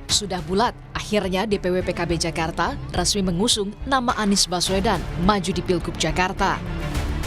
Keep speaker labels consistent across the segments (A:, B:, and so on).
A: Sudah bulat, akhirnya DPW PKB Jakarta resmi mengusung nama Anies Baswedan maju di Pilgub Jakarta.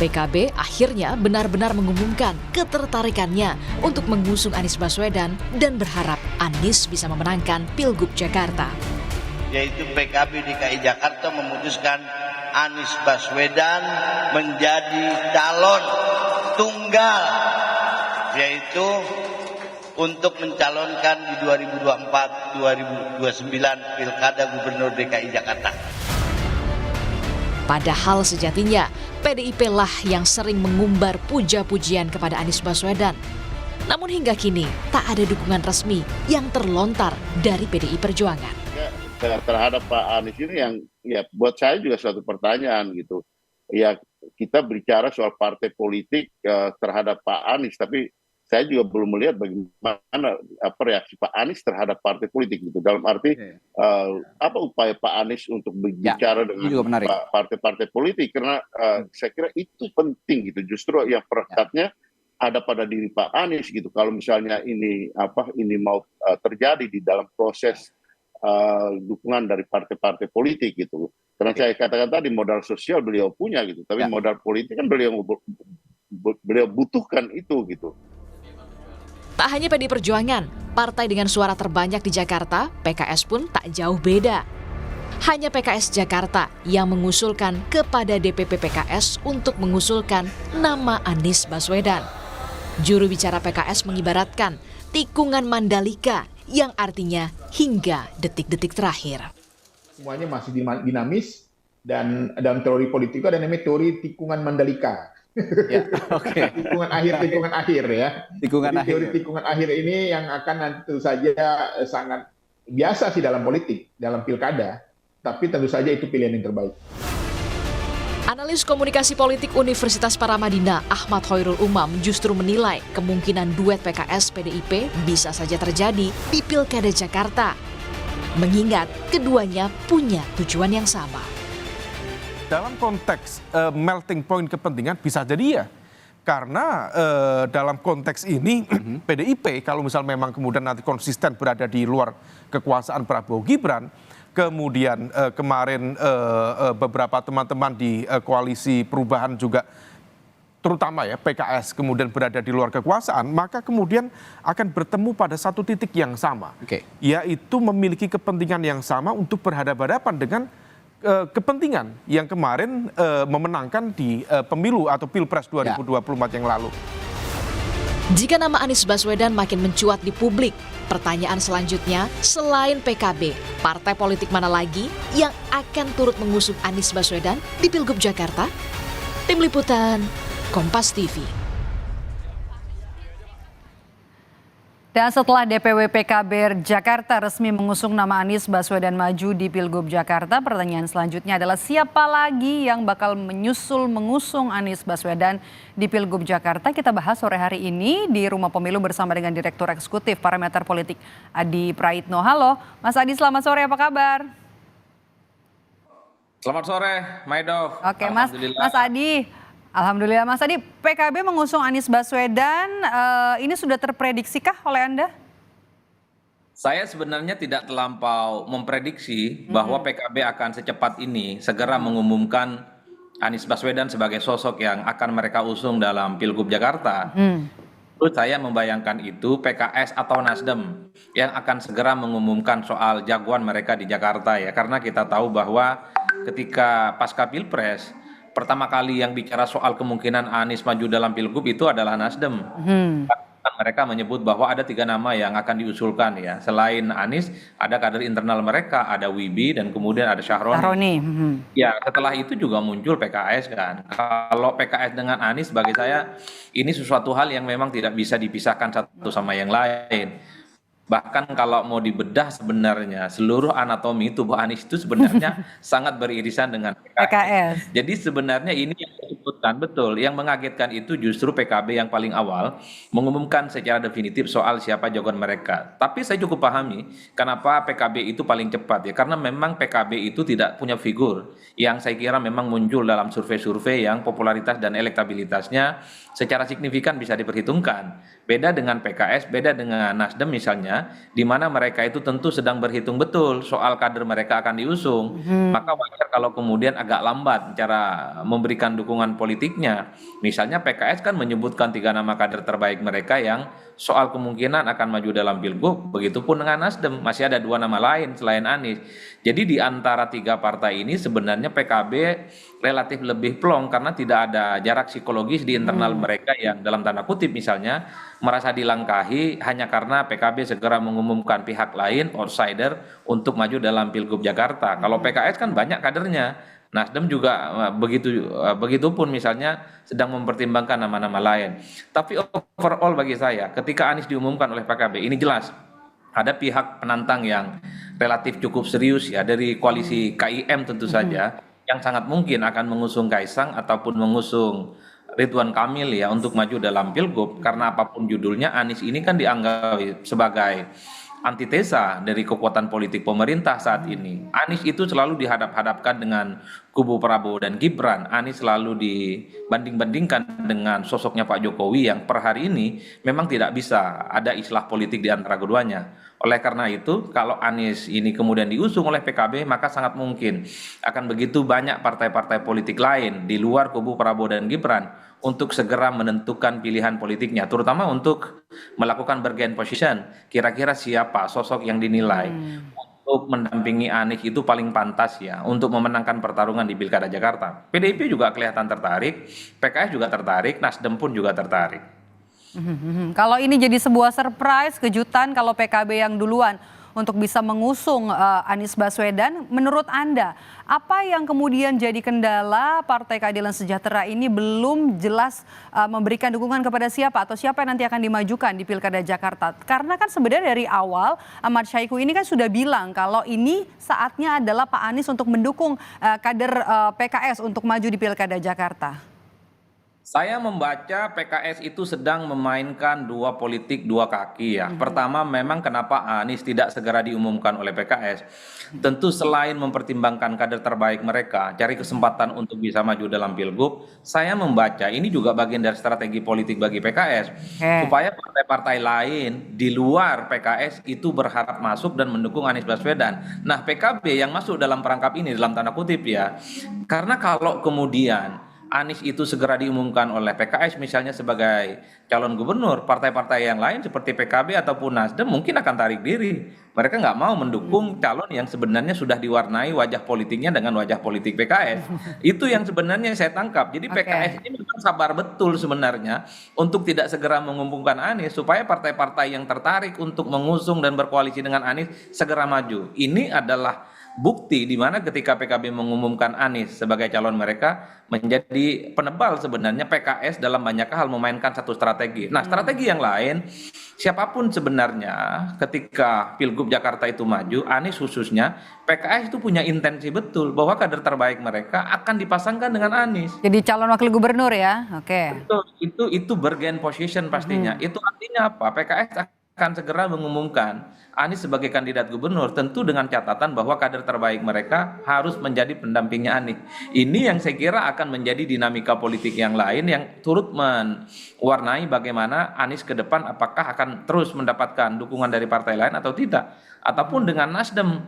A: PKB akhirnya benar-benar mengumumkan ketertarikannya untuk mengusung Anies Baswedan dan berharap Anies bisa memenangkan Pilgub Jakarta.
B: Yaitu PKB DKI Jakarta memutuskan Anies Baswedan menjadi calon tunggal, yaitu untuk mencalonkan di 2024-2029 Pilkada Gubernur DKI Jakarta.
A: Padahal sejatinya PDIP lah yang sering mengumbar puja-pujian kepada Anies Baswedan. Namun hingga kini tak ada dukungan resmi yang terlontar dari PDI Perjuangan.
C: Terhadap Pak Anies ini yang ya buat saya juga suatu pertanyaan gitu. Ya kita bicara soal partai politik terhadap Pak Anies, tapi saya juga belum melihat bagaimana reaksi Pak Anies terhadap partai politik gitu. Dalam arti apa upaya Pak Anies untuk berbicara dengan partai-partai politik, karena saya kira itu penting gitu. Justru yang perekatnya ada pada diri Pak Anies gitu. Kalau misalnya ini mau terjadi di dalam proses dukungan dari partai-partai politik gitu. Karena saya katakan tadi modal sosial beliau punya gitu, tapi modal politik kan beliau butuhkan itu gitu.
A: Tak hanya PDI Perjuangan, partai dengan suara terbanyak di Jakarta, PKS pun tak jauh beda. Hanya PKS Jakarta yang mengusulkan kepada DPP PKS untuk mengusulkan nama Anies Baswedan. Juru bicara PKS mengibaratkan tikungan Mandalika yang artinya hingga detik-detik terakhir.
D: Semuanya masih dinamis dan dalam teori politik ada namanya teori tikungan Mandalika.
E: Ya, okay.
D: tikungan akhir ya. Teori tikungan akhir ini yang akan tentu saja sangat biasa sih dalam politik, dalam pilkada, tapi tentu saja itu pilihan yang terbaik.
A: Analis komunikasi politik Universitas Paramadina Ahmad Hoirul Umam justru menilai kemungkinan duet PKS-PDIP bisa saja terjadi di Pilkada Jakarta. Mengingat keduanya punya tujuan yang sama.
F: Dalam konteks melting point kepentingan bisa jadi ya. Karena dalam konteks ini PDIP kalau misal memang kemudian nanti konsisten berada di luar kekuasaan Prabowo Gibran, kemudian kemarin beberapa teman-teman di koalisi perubahan juga terutama ya PKS kemudian berada di luar kekuasaan, maka kemudian akan bertemu pada satu titik yang sama, yaitu memiliki kepentingan yang sama untuk berhadapan-hadapan dengan kepentingan yang kemarin memenangkan di pemilu atau Pilpres 2024 yang lalu.
A: Jika nama Anies Baswedan makin mencuat di publik, pertanyaan selanjutnya, selain PKB, partai politik mana lagi yang akan turut mengusung Anies Baswedan di Pilgub Jakarta? Tim Liputan, Kompas TV.
G: Dan setelah DPW PKB Jakarta resmi mengusung nama Anies Baswedan maju di Pilgub Jakarta, pertanyaan selanjutnya adalah siapa lagi yang bakal mengusung Anies Baswedan di Pilgub Jakarta? Kita bahas sore hari ini di Rumah Pemilu bersama dengan Direktur Eksekutif Parameter Politik Adi Praitno. Halo, Mas Adi, selamat sore, apa kabar?
H: Selamat sore, Maido.
G: Oke, Mas Adi. Alhamdulillah, Mas Adi, PKB mengusung Anies Baswedan, ini sudah terprediksikah oleh Anda?
H: Saya sebenarnya tidak terlampau memprediksi bahwa PKB akan secepat ini segera mengumumkan Anies Baswedan sebagai sosok yang akan mereka usung dalam Pilgub Jakarta. Terus saya membayangkan itu PKS atau Nasdem yang akan segera mengumumkan soal jagoan mereka di Jakarta ya, karena kita tahu bahwa ketika pasca Pilpres, pertama kali yang bicara soal kemungkinan Anies maju dalam Pilgub itu adalah Nasdem. Mereka menyebut bahwa ada 3 nama yang akan diusulkan ya. Selain Anies, ada kader internal mereka, ada Wibi dan kemudian ada Syahroni. Ya, setelah itu juga muncul PKS kan. Kalau PKS dengan Anies bagi saya ini sesuatu hal yang memang tidak bisa dipisahkan satu sama yang lain. Bahkan kalau mau dibedah sebenarnya seluruh anatomi tubuh Anies itu sebenarnya sangat beririsan dengan PKS. Jadi sebenarnya ini yang sebutkan, betul. Yang mengagetkan itu justru PKB yang paling awal mengumumkan secara definitif soal siapa jagoan mereka. Tapi saya cukup pahami kenapa PKB itu paling cepat ya, karena memang PKB itu tidak punya figur yang saya kira memang muncul dalam survei-survei yang popularitas dan elektabilitasnya secara signifikan bisa diperhitungkan. Beda dengan PKS, beda dengan Nasdem misalnya, di mana mereka itu tentu sedang berhitung betul soal kader mereka akan diusung. Maka wajar kalau kemudian agak lambat cara memberikan dukungan politiknya. Misalnya PKS kan menyebutkan 3 nama kader terbaik mereka yang soal kemungkinan akan maju dalam pilgub, begitupun dengan Nasdem, masih ada 2 nama lain selain Anies. Jadi di antara 3 partai ini sebenarnya PKB relatif lebih plong karena tidak ada jarak psikologis di internal mereka yang dalam tanda kutip misalnya merasa dilangkahi hanya karena PKB segera mengumumkan pihak lain outsider untuk maju dalam pilgub Jakarta. Kalau PKS kan banyak kadernya. Nasdem juga begitupun misalnya sedang mempertimbangkan nama-nama lain. Tapi overall bagi saya ketika Anies diumumkan oleh PKB ini jelas ada pihak penantang yang relatif cukup serius ya dari koalisi KIM tentu saja yang sangat mungkin akan mengusung Kaisang ataupun mengusung Ridwan Kamil ya untuk maju dalam pilgub karena apapun judulnya Anies ini kan dianggap sebagai antitesa dari kekuatan politik pemerintah saat ini. Anies itu selalu dihadap-hadapkan dengan kubu Prabowo dan Gibran. Anies selalu dibanding-bandingkan dengan sosoknya Pak Jokowi yang per hari ini memang tidak bisa ada islah politik di antara keduanya. Oleh karena itu, kalau Anies ini kemudian diusung oleh PKB, maka sangat mungkin akan begitu banyak partai-partai politik lain di luar kubu Prabowo dan Gibran untuk segera menentukan pilihan politiknya, terutama untuk melakukan bargain position. Kira-kira siapa sosok yang dinilai untuk mendampingi Anies itu paling pantas ya untuk memenangkan pertarungan di Pilkada Jakarta. PDIP juga kelihatan tertarik, PKS juga tertarik, Nasdem pun juga tertarik.
G: Kalau ini jadi sebuah surprise, kejutan kalau PKB yang duluan untuk bisa mengusung Anies Baswedan, menurut Anda apa yang kemudian jadi kendala Partai Keadilan Sejahtera ini belum jelas memberikan dukungan kepada siapa atau siapa yang nanti akan dimajukan di Pilkada Jakarta? Karena kan sebenarnya dari awal Ahmad Syahiku ini kan sudah bilang kalau ini saatnya adalah Pak Anies untuk mendukung kader PKS untuk maju di Pilkada Jakarta.
H: Saya membaca PKS itu sedang memainkan dua politik dua kaki ya. Pertama memang kenapa Anies tidak segera diumumkan oleh PKS. Tentu selain mempertimbangkan kader terbaik mereka, cari kesempatan untuk bisa maju dalam pilgub, saya membaca ini juga bagian dari strategi politik bagi PKS. Supaya partai-partai lain di luar PKS itu berharap masuk dan mendukung Anies Baswedan. Nah PKB yang masuk dalam perangkap ini dalam tanda kutip ya. Karena kalau kemudian Anies itu segera diumumkan oleh PKS misalnya sebagai calon gubernur, partai-partai yang lain seperti PKB ataupun Nasdem mungkin akan tarik diri. Mereka nggak mau mendukung calon yang sebenarnya sudah diwarnai wajah politiknya dengan wajah politik PKS. Itu yang sebenarnya saya tangkap. Jadi PKS ini memang sabar betul sebenarnya untuk tidak segera mengumumkan Anies supaya partai-partai yang tertarik untuk mengusung dan berkoalisi dengan Anies segera maju. Ini adalah bukti di mana ketika PKB mengumumkan Anies sebagai calon mereka menjadi penebal sebenarnya PKS dalam banyak hal memainkan satu strategi. Nah strategi yang lain siapapun sebenarnya ketika Pilgub Jakarta itu maju, Anies khususnya, PKS itu punya intensi betul bahwa kader terbaik mereka akan dipasangkan dengan Anies.
G: Jadi calon wakil gubernur ya, oke.
H: Betul, itu bargain position pastinya. Itu artinya apa? PKS akan segera mengumumkan Anies sebagai kandidat gubernur tentu dengan catatan bahwa kader terbaik mereka harus menjadi pendampingnya Anies. Ini yang saya kira akan menjadi dinamika politik yang lain yang turut mewarnai bagaimana Anies ke depan apakah akan terus mendapatkan dukungan dari partai lain atau tidak. Ataupun dengan Nasdem.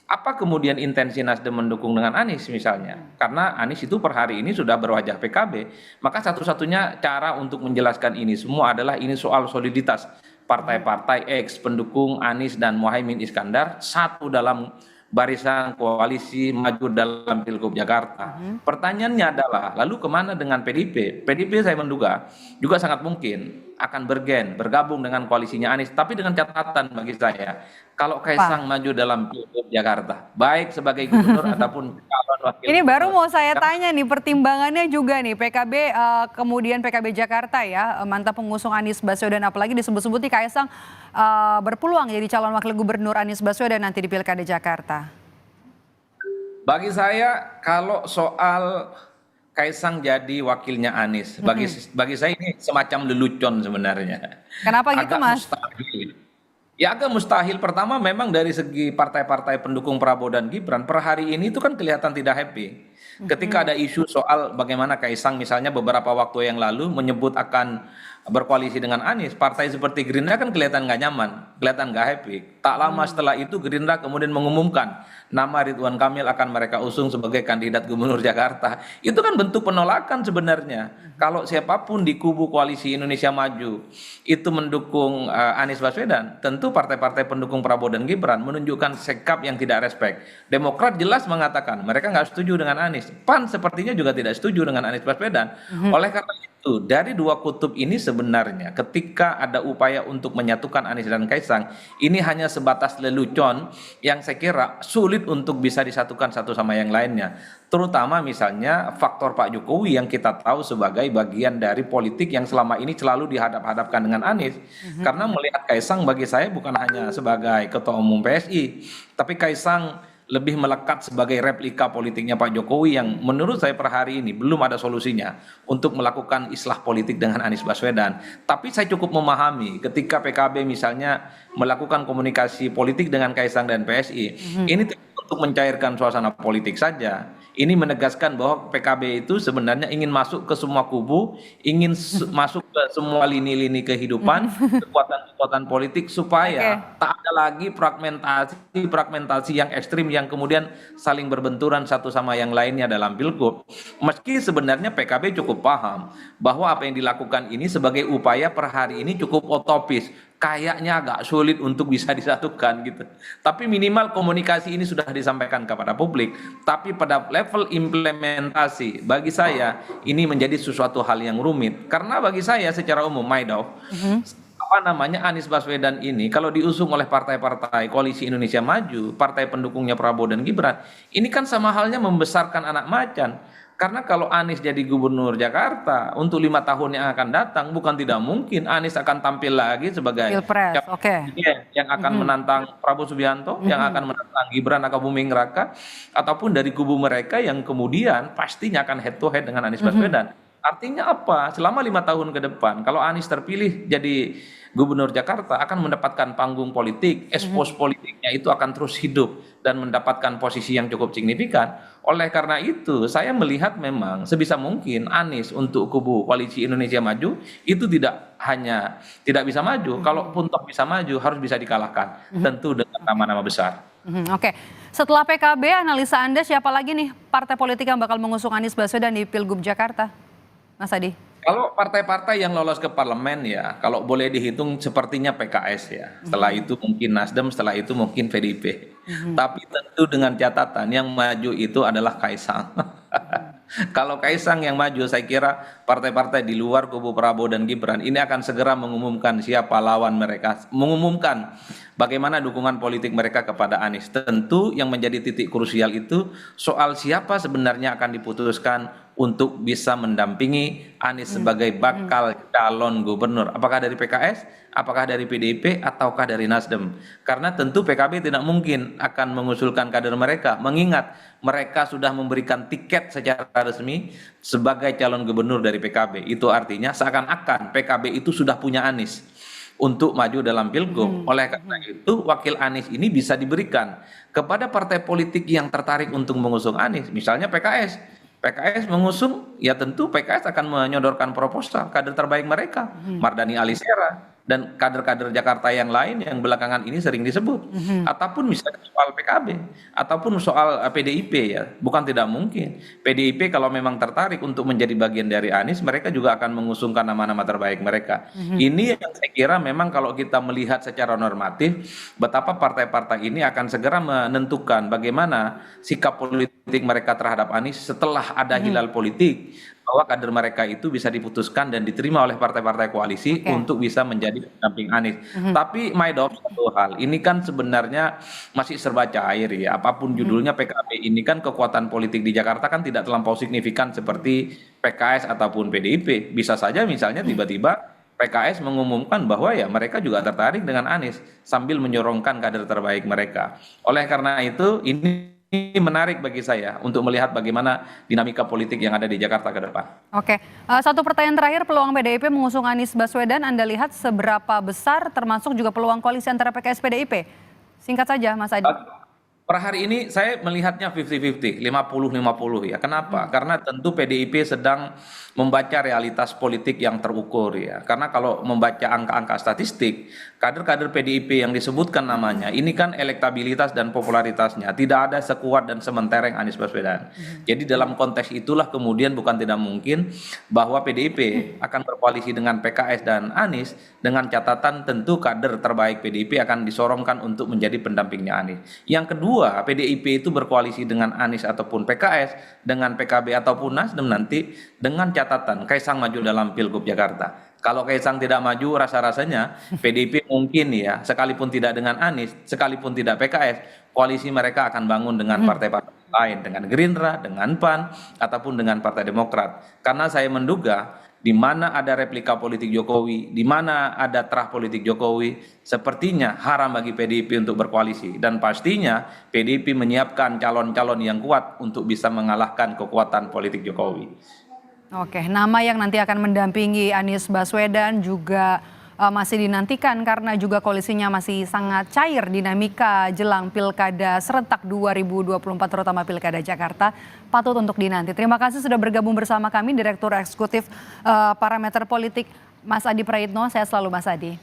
H: Apa kemudian intensi Nasdem mendukung dengan Anies misalnya? Karena Anies itu per hari ini sudah berwajah PKB. Maka satu-satunya cara untuk menjelaskan ini semua adalah ini soal soliditas partai-partai ex pendukung Anies dan Muhaimin Iskandar satu dalam barisan koalisi maju dalam Pilgub Jakarta. Pertanyaannya adalah lalu kemana dengan PDIP? PDIP saya menduga juga sangat mungkin akan bergabung dengan koalisinya Anies, tapi dengan catatan bagi saya kalau Kaisang maju dalam Pilgub Jakarta, baik sebagai gubernur ataupun calon wakil.
G: Ini baru mau saya tanya nih pertimbangannya juga nih PKB kemudian PKB Jakarta ya mantap pengusung Anies Baswedan apalagi disebut-sebut Kaisang berpeluang jadi calon wakil gubernur Anies Baswedan nanti di Pilkada Jakarta.
H: Bagi saya kalau soal Kaisang jadi wakilnya Anies. Bagi saya ini semacam lelucon sebenarnya.
G: Kenapa gitu,
H: Agak
G: Mas?
H: mustahil. Ya agak mustahil. Pertama memang dari segi partai-partai pendukung Prabowo dan Gibran per hari ini itu kan kelihatan tidak happy. Ketika ada isu soal bagaimana Kaisang misalnya beberapa waktu yang lalu menyebut akan berkoalisi dengan Anies, partai seperti Gerindra kan kelihatan nggak nyaman, kelihatan nggak happy. Tak lama setelah itu Gerindra kemudian mengumumkan nama Ridwan Kamil akan mereka usung sebagai kandidat gubernur Jakarta. Itu kan bentuk penolakan sebenarnya. Kalau siapapun di kubu koalisi Indonesia Maju itu mendukung Anies Baswedan, tentu partai-partai pendukung Prabowo dan Gibran menunjukkan sikap yang tidak respect. Demokrat jelas mengatakan mereka nggak setuju dengan Anies. PAN sepertinya juga tidak setuju dengan Anies Baswedan. Oleh karena itu, dari dua kutub ini sebenarnya ketika ada upaya untuk menyatukan Anies dan Kaisang, ini hanya sebatas lelucon yang saya kira sulit untuk bisa disatukan satu sama yang lainnya. Terutama misalnya faktor Pak Jokowi yang kita tahu sebagai bagian dari politik yang selama ini selalu dihadap-hadapkan dengan Anies. Karena melihat Kaisang bagi saya bukan hanya sebagai ketua umum PSI, tapi Kaisang lebih melekat sebagai replika politiknya Pak Jokowi yang menurut saya per hari ini belum ada solusinya untuk melakukan islah politik dengan Anies Baswedan. Tapi saya cukup memahami ketika PKB misalnya melakukan komunikasi politik dengan Kaisang dan PSI, ini tidak untuk mencairkan suasana politik saja. Ini menegaskan bahwa PKB itu sebenarnya ingin masuk ke semua kubu, ingin masuk ke semua lini-lini kehidupan, kekuatan-kekuatan politik supaya tak ada lagi fragmentasi yang ekstrim yang kemudian saling berbenturan satu sama yang lainnya dalam pilgub. Meski sebenarnya PKB cukup paham bahwa apa yang dilakukan ini sebagai upaya per hari ini cukup utopis, kayaknya agak sulit untuk bisa disatukan gitu. Tapi minimal komunikasi ini sudah disampaikan kepada publik. Tapi pada level implementasi, bagi saya ini menjadi sesuatu hal yang rumit. Karena bagi saya secara umum, Maidov, Anies Baswedan ini kalau diusung oleh partai-partai koalisi Indonesia Maju, partai pendukungnya Prabowo dan Gibran, ini kan sama halnya membesarkan anak macan. Karena kalau Anies jadi gubernur Jakarta untuk 5 tahun yang akan datang, bukan tidak mungkin Anies akan tampil lagi sebagai
G: Pilpres,
H: yang akan menantang Prabowo Subianto, yang akan menantang Gibran Rakabuming Raka, ataupun dari kubu mereka yang kemudian pastinya akan head to head dengan Anies Baswedan. Artinya apa? Selama 5 tahun ke depan, kalau Anies terpilih jadi gubernur Jakarta akan mendapatkan panggung politik, expose politiknya itu akan terus hidup dan mendapatkan posisi yang cukup signifikan. Oleh karena itu, saya melihat memang sebisa mungkin Anies untuk kubu koalisi Indonesia Maju itu tidak bisa maju. Kalaupun toh bisa maju, harus bisa dikalahkan. Tentu dengan nama-nama besar.
G: Oke, setelah PKB, analisa Anda siapa lagi nih partai politik yang bakal mengusung Anies Baswedan di Pilgub Jakarta, Mas Adi?
H: Kalau partai-partai yang lolos ke parlemen ya, kalau boleh dihitung sepertinya PKS ya. Setelah itu mungkin Nasdem, setelah itu mungkin PDIP. Tapi tentu dengan catatan yang maju itu adalah Kaisang. Kalau Kaisang yang maju, saya kira partai-partai di luar kubu Prabowo dan Gibran ini akan segera mengumumkan siapa lawan mereka, mengumumkan bagaimana dukungan politik mereka kepada Anies. Tentu yang menjadi titik krusial itu soal siapa sebenarnya akan diputuskan untuk bisa mendampingi Anies sebagai bakal calon gubernur. Apakah dari PKS, apakah dari PDIP, ataukah dari Nasdem? Karena tentu PKB tidak mungkin akan mengusulkan kader mereka, mengingat mereka sudah memberikan tiket secara resmi sebagai calon gubernur dari PKB. Itu artinya seakan-akan PKB itu sudah punya Anies untuk maju dalam pilgub. Oleh karena itu, wakil Anies ini bisa diberikan kepada partai politik yang tertarik untuk mengusung Anies, misalnya PKS. PKS mengusung, ya tentu PKS akan menyodorkan proposal kader terbaik mereka, Mardhani Alisera, dan kader-kader Jakarta yang lain yang belakangan ini sering disebut. Ataupun misalnya soal PKB, ataupun soal PDIP ya, bukan tidak mungkin. PDIP kalau memang tertarik untuk menjadi bagian dari Anies, mereka juga akan mengusungkan nama-nama terbaik mereka. Ini yang saya kira memang kalau kita melihat secara normatif, betapa partai-partai ini akan segera menentukan bagaimana sikap politik mereka terhadap Anies setelah ada hilal politik, bahwa kader mereka itu bisa diputuskan dan diterima oleh partai-partai koalisi untuk bisa menjadi pendamping Anies. Tapi Maidov, satu hal, ini kan sebenarnya masih serba cair ya. Apapun judulnya PKB ini kan kekuatan politik di Jakarta kan tidak terlampau signifikan seperti PKS ataupun PDIP. Bisa saja misalnya tiba-tiba PKS mengumumkan bahwa ya mereka juga tertarik dengan Anies sambil menyorongkan kader terbaik mereka. Oleh karena itu ini menarik bagi saya untuk melihat bagaimana dinamika politik yang ada di Jakarta ke depan.
G: Oke, satu pertanyaan terakhir, peluang PDIP mengusung Anies Baswedan, Anda lihat seberapa besar, termasuk juga peluang koalisi antara PKS PDIP? Singkat saja, Mas Adi.
H: Per hari ini saya melihatnya 50-50, 50-50 ya. Kenapa? Karena tentu PDIP sedang membaca realitas politik yang terukur ya. Karena kalau membaca angka-angka statistik, kader-kader PDIP yang disebutkan namanya, ini kan elektabilitas dan popularitasnya tidak ada sekuat dan sementereng Anies Baswedan. Jadi dalam konteks itulah kemudian bukan tidak mungkin bahwa PDIP akan berkoalisi dengan PKS dan Anies, dengan catatan tentu kader terbaik PDIP akan disorongkan untuk menjadi pendampingnya Anies. Yang kedua, PDIP itu berkoalisi dengan Anies ataupun PKS, dengan PKB ataupun Nasdem nanti, dengan catatan Kaisang maju dalam Pilgub Jakarta. Kalau Kaisang tidak maju, rasa-rasanya PDIP mungkin ya, sekalipun tidak dengan Anies, sekalipun tidak PKS, koalisi mereka akan bangun dengan partai-partai lain, dengan Gerindra, dengan PAN, ataupun dengan Partai Demokrat. Karena saya menduga di mana ada replika politik Jokowi, di mana ada terah politik Jokowi, sepertinya haram bagi PDIP untuk berkoalisi. Dan pastinya PDIP menyiapkan calon-calon yang kuat untuk bisa mengalahkan kekuatan politik Jokowi.
G: Oke, nama yang nanti akan mendampingi Anies Baswedan juga masih dinantikan karena juga koalisinya masih sangat cair dinamika jelang Pilkada serentak 2024 terutama Pilkada Jakarta, patut untuk dinanti. Terima kasih sudah bergabung bersama kami Direktur Eksekutif Parameter Politik Mas Adi Praitno. Saya selalu Mas Adi.